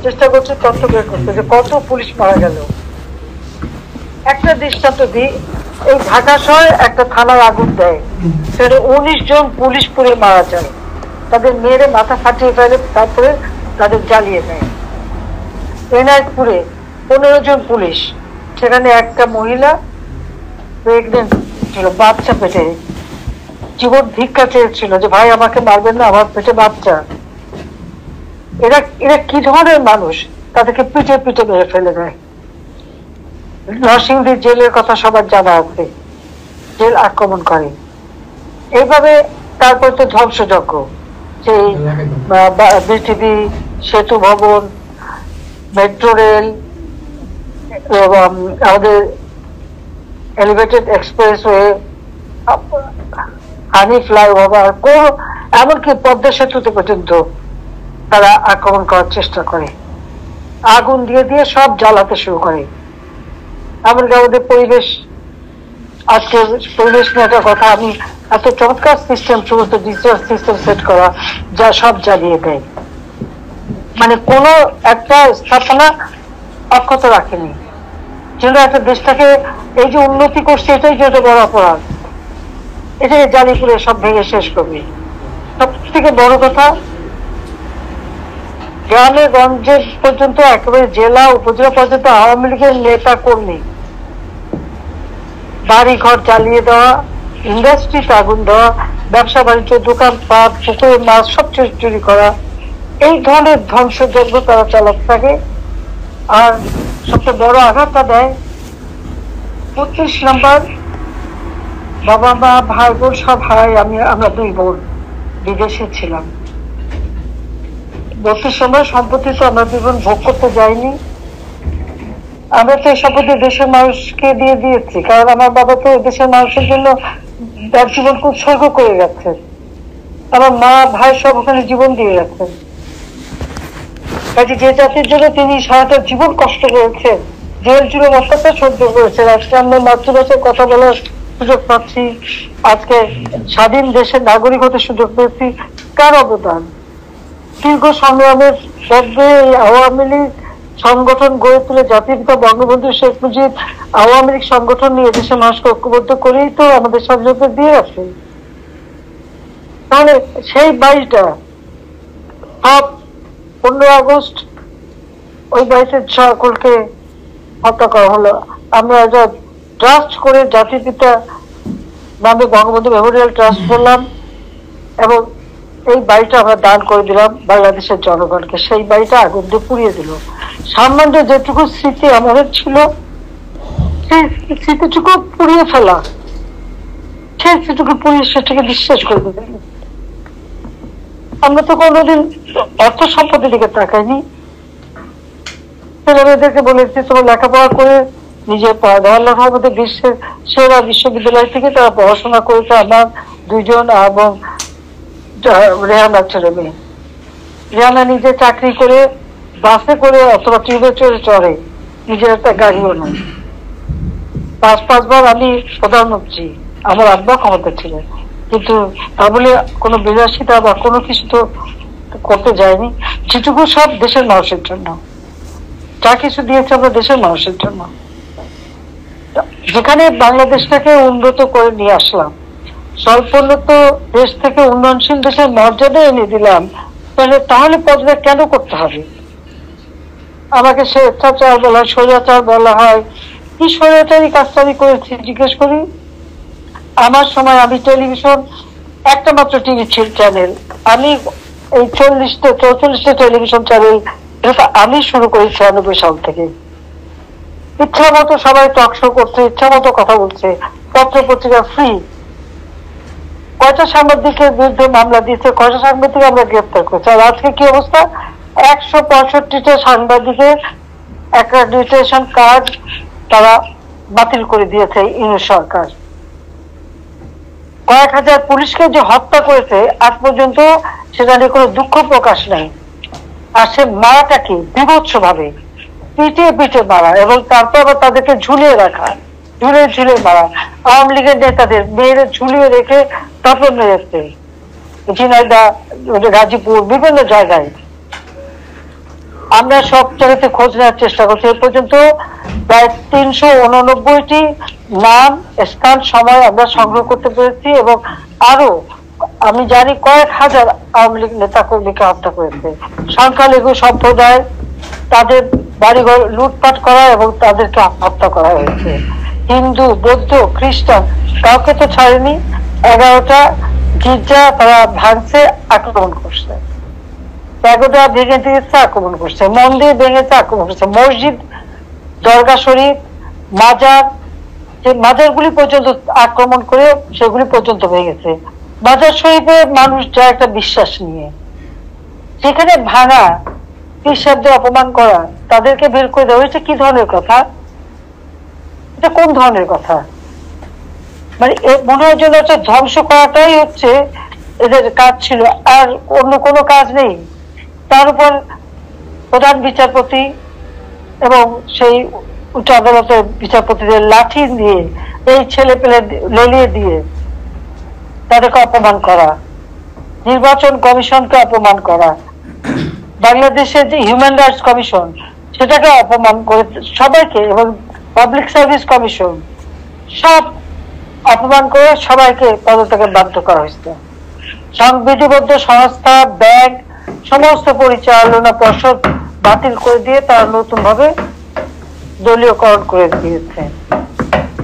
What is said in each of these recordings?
চেষ্টা করছে তথ্য বের করতে যে কত পুলিশ মারা গেল। একটা দৃষ্টান্ত দিই, এই ঢাকা শহরে একটা থানার আগুন দেয়, সেটা 19 জন পুলিশ পুড়ে মারা যায়, তাদের মেয়েরে মাথা ফাটিয়ে ফেলে, তারপরে তাদের জ্বালিয়ে দেয়। এনায়তপুরে 15 জন পুলিশ, সেখানে একটা মহিলা প্রেগনেন্ট ছিল, বাচ্চা পেটে, জীবন ভিক্ষা চেয়েছিল যে ভাই আমাকে মারবেন না, আমার পেটে বাচ্চা। এরা এরা কি ধরনের মানুষ, তাদেরকে পিঠে পিঠে মেরে ফেলে দেয়। নরসিংদী জেলের কথা সবার জানা আছে, জেল আক্রমণ করে এইভাবে। তারপর তো ধ্বংসযজ্ঞ, সেই বিটিভি, সেতু ভবন, মেট্রো রেল, আমাদের এলিভেটেড এক্সপ্রেসওয়ে, হানি ফ্লাইওভার, এমনকি পদ্মা সেতুতে পর্যন্ত তারা আক্রমণ করার চেষ্টা করে, আগুন দিয়ে দিয়ে সব জ্বালাতে শুরু করে। এমনকি আমাদের পরিবেশ, আজকে পরিবেশ নিয়ে একটা কথা, আমি এত চমৎকার সিস্টেম, সমস্ত ডিজিটাল সিস্টেম সেট করা, যা সব জ্বালিয়ে দেয়, মানে কোনো একটা স্থাপনা অক্ষত রাখেনি। যেন একটা দেশটাকে এই যে উন্নতি করছে, এটাই যত বড় অপরাধ, এটাকে জ্বালিয়ে পুড়ে সব ভেঙে শেষ করবে। সব থেকে বড় কথা, গ্রামে গঞ্জে পর্যন্ত, একেবারে জেলা উপজেলা পর্যন্ত আওয়ামী লীগের নেতা কর্মী বাড়ি ঘর জ্বালিয়ে দেওয়া, ইন্ডাস্ট্রিতে আগুন দেওয়া, ব্যবসা বাণিজ্য, দোকান পাট, পুকুরের মাছ সব চুরি করা, এই ধরনের ধ্বংসযজ্ঞ তারা চালাতে থাকে। আর সবচেয়ে বড় আঘাতটা দেয় 25 নম্বর, বাবা মা ভাই বোন সব হারাই, আমরা 2 বোন বিদেশে ছিলাম। 32 নম্বর সম্পত্তি তো আমরা 2 বোন ভোগ করতে যাইনি, আমরা তো এই সম্পত্তি দেশের মানুষকে দিয়ে দিয়েছি, কারণ আমার বাবা তো দেশের মানুষের জন্য তার জীবনকে উৎসর্গ করে গেছে, আমার মা ভাই সব ওখানে জীবন দিয়ে গেছেন। কাজে যে জাতির জন্য তিনি সারাটা জীবন কষ্ট করেছেন, জেল জুলুম অত্যাচার সহ্য করেছেন, আজকে আমরা মাতৃভাষায় কথা বলার সুযোগ পাচ্ছি, আজকে স্বাধীন দেশের নাগরিক হতে সুযোগ পেয়েছি, কার অবদান? দীর্ঘ সংগ্রামের মধ্যে এই আওয়ামী লীগ সংগঠন গড়ে তুলে জাতির পিতা বঙ্গবন্ধু শেখ মুজিব আওয়ামী লীগ সংগঠন নিয়ে দেশের মানুষকে ঐক্যবদ্ধ করেই তো আমাদের স্বাধীনতা দিয়ে আছে। তাহলে সেই বাড়িটা সব 15 আগস্ট ওই বাড়িতে সকলকে হত্যা করা হলো। আমরা যা ট্রাস্ট করে জাতির পিতা নামে বঙ্গবন্ধু মেমোরিয়াল ট্রাস্ট করলাম এবং এই বাড়িটা আমরা দান করে দিলাম বাংলাদেশের জনগণকে। সেই বাড়িটা আগুন দিয়ে পুড়িয়ে দিল। সামান্য যেটুকু স্মৃতি আমাদের ছিল, সেই স্মৃতিটুকু পুড়িয়ে ফেলা, সেই স্মৃতিটুকু পুড়িয়ে সেটাকে বিশ্বাস করে দিলেন। আমরা তো কোনোদিন অর্থ সম্পদের দিকে তাকাইনি। ছেলেমেয়েদেরকে বলেছি তোমরা লেখাপড়া করে নিজে পড়ালেখার মধ্যে বিশ্বের সেরা বিশ্ববিদ্যালয় থেকে তারা পড়াশোনা করেছে। আমার 2 জন এবং রেহানার ছেলে মেয়ে। রেহানা নিজে চাকরি করে বাসে করে অথবা ট্রেনে চড়ে, নিজের একটা গাড়িও নয়। 5 বার আমি প্রধানমন্ত্রী, আমার আব্বা ক্ষমতা ছিলেন, কিন্তু তা বলে কোনো বিলাসিতা বা কোনো কিছু তো করতে যায়নি। যেটুকু সব দেশের মানুষের জন্য, যা কিছু দিয়েছে আমরা দেশের মানুষের জন্য। যেখানে বাংলাদেশটাকে উন্নত করে নিয়ে আসলাম, স্বল্পোন্নত দেশ থেকে উন্নয়নশীল দেশের মর্যাদা এনে দিলাম, তাহলে পদত্যাগ কেন করতে হবে? আমাকে স্বেচ্ছাচার বলা হয়, স্বৈরাচার বলা হয়। কি স্বৈরাচারী কাজটা আমি করেছি জিজ্ঞেস করি? আমার সময় আমি টেলিভিশন, একটা মাত্র টিভি চ্যানেল, আমি এই 44টা টেলিভিশন চ্যানেল, এটা আমি শুরু করি 96 সাল থেকে। ইচ্ছা মতো সবাই টক শো করছে, ইচ্ছা মতো কথা বলছে, পত্র পত্রিকা ফ্রি। কয়টা সাংবাদিকের বিরুদ্ধে মামলা দিয়েছে, কয়টা সাংবাদিক আমরা গ্রেপ্তার করছি। আর আজকে কি অবস্থা? 165টা সাংবাদিকের অ্যাক্রেডিটেশন কার্ড তারা বাতিল করে দিয়েছে ইউনিট সরকার। কয়েক হাজার পুলিশকে যে হত্যা করেছে আজ পর্যন্ত সেটা নিয়ে কোনো দুঃখ প্রকাশ নাই। আর সে মারাটা কি বিভৎস ভাবে পিটিয়ে পিটিয়ে মারা, এবং তারপর আবার তাদেরকে ঝুলিয়ে রাখা, ঝুলিয়ে মারা। আওয়ামী লীগের নেতাদের মেয়েদের ঝুলিয়ে রেখে তারপর মেরেছে, ঝিনাইদহ, গাজীপুর, বিভিন্ন জায়গায়। আমরা সব জায়গাতে খোঁজ নেওয়ার চেষ্টা করছি। এ পর্যন্ত প্রায় 389টি নাম, স্থান, সময় আমরা সংগ্রহ করতে পেরেছি এবং আরো আমি জানি কয়েক হাজার আওয়ামী লীগ নেতা কর্মীকে হত্যা করেছে। সংখ্যালঘু সম্প্রদায় তাদের বাড়িঘর লুটপাট করা এবং তাদেরকে হত্যা করা হয়েছে। হিন্দু, বৌদ্ধ, খ্রিস্টান কাউকে তো ছাড়েনি। 11টা গির্জা তারা ভাঙছে, আক্রমণ করছে, প্যাগোডা ভেঙে দিয়েছে, আক্রমণ করছে, মন্দির ভেঙেছে, আক্রমণ করছে, মসজিদ, দরগা শরীফ, মাজার, যে মাজারগুলি পর্যন্ত আক্রমণ করে সেগুলি পর্যন্ত ভেঙেছে। মাজার শরীফে মানুষ যায় একটা বিশ্বাস নিয়ে, সেখানে ভাঙা, পীর অপমান করা, তাদেরকে বের করে দেওয়া হয়েছে। কি ধরনের কথা এটা? কোন ধরনের কথা? মানে মনে হয় যেন হচ্ছে ধ্বংস করাটাই হচ্ছে এদের কাজ ছিল, আর অন্য কোনো কাজ নেই। তার উপর প্রধান বিচারপতি এবং সেই উচ্চ আদালতের বিচারপতিদের লাঠি দিয়ে, এই ছেলে পেলে লেলিয়ে দিয়ে তাদেরকে অপমান করা, নির্বাচন কমিশনকে অপমান করা, বাংলাদেশের যে হিউম্যান রাইটস কমিশন সেটাকে অপমান করে সবাইকে, এবং পাবলিক সার্ভিস কমিশন সব অপমান করে সবাইকে পদত্যাগে বাধ্য করা হয়েছে। সংবিধিবদ্ধ সংস্থা, ব্যাংক, সমস্ত পরিচালনা পর্ষদ বাতিল করে দিয়ে তারা নতুন ভাবে দলীয়করণ করে দিয়েছে।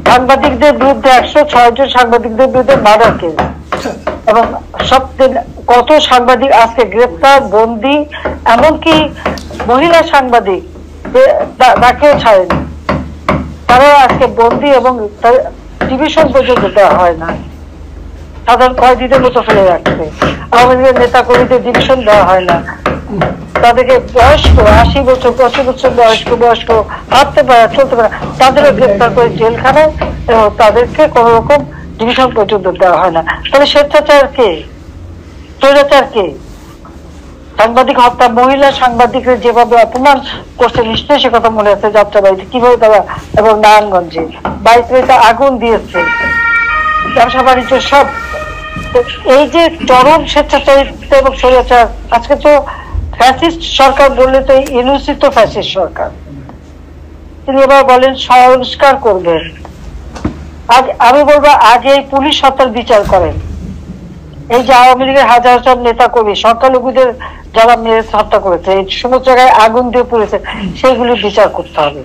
সাংবাদিকদের বিরুদ্ধে 106 জন সাংবাদিকদের বিরুদ্ধে মার্ডার কেস, এবং কত সাংবাদিক আজকে গ্রেপ্তার, বন্দী, এমনকি মহিলা সাংবাদিক তাকেও ছাড়েনি, তারা আজকে বন্দী এবং ডিভিশন পর্যন্ত দেওয়া হয় না, সাধারণ কয়েদিদের মতো ফেলে রাখছে। আওয়ামী লীগের নেতা কর্মীদের ডিভিশন দেওয়া হয় না, তাদেরকে বয়স্ক 80 বছর 85 বছর বয়স্ক হাঁটতে পারে, চলতে পারে, তাদেরও গ্রেপ্তার করে জেলখানায়, এবং তাদেরকে কোন রকম ডিভিশন পর্যন্ত দেওয়া হয় না। তাহলে স্বেচ্ছাচার কে? স্বৈরাচার কে? সাংবাদিক হত্যা, মহিলা সাংবাদিকরা যেভাবে অপমান করছে, নিশ্চয়ই সে কথা মনে আছে যাত্রাবাড়িতে কিভাবে তারা, এবং নারায়ণগঞ্জে 22 বাড়িতে আগুন দিয়েছে, ব্যবসা বাণিজ্য সব। এই যে চরম স্বেচ্ছাচারিত্ব এবং স্বৈরাচার, আজকে তো ফ্যাসিস্ট সরকার বললে তো ইউনুসই তো ফ্যাসিস্ট সরকার। তিনি এবার বলেন সংস্কার করবেন। আমি বলবো আগে এই পুলিশ হত্যার বিচার করেন। এই যে আওয়ামী লীগের হাজার হাজার নেতা কর্মী, সংখ্যালঘুদের যারা মেরে হত্যা করেছে, এই সমস্ত জায়গায় আগুন দিয়ে পুড়েছে, সেইগুলি বিচার করতে হবে।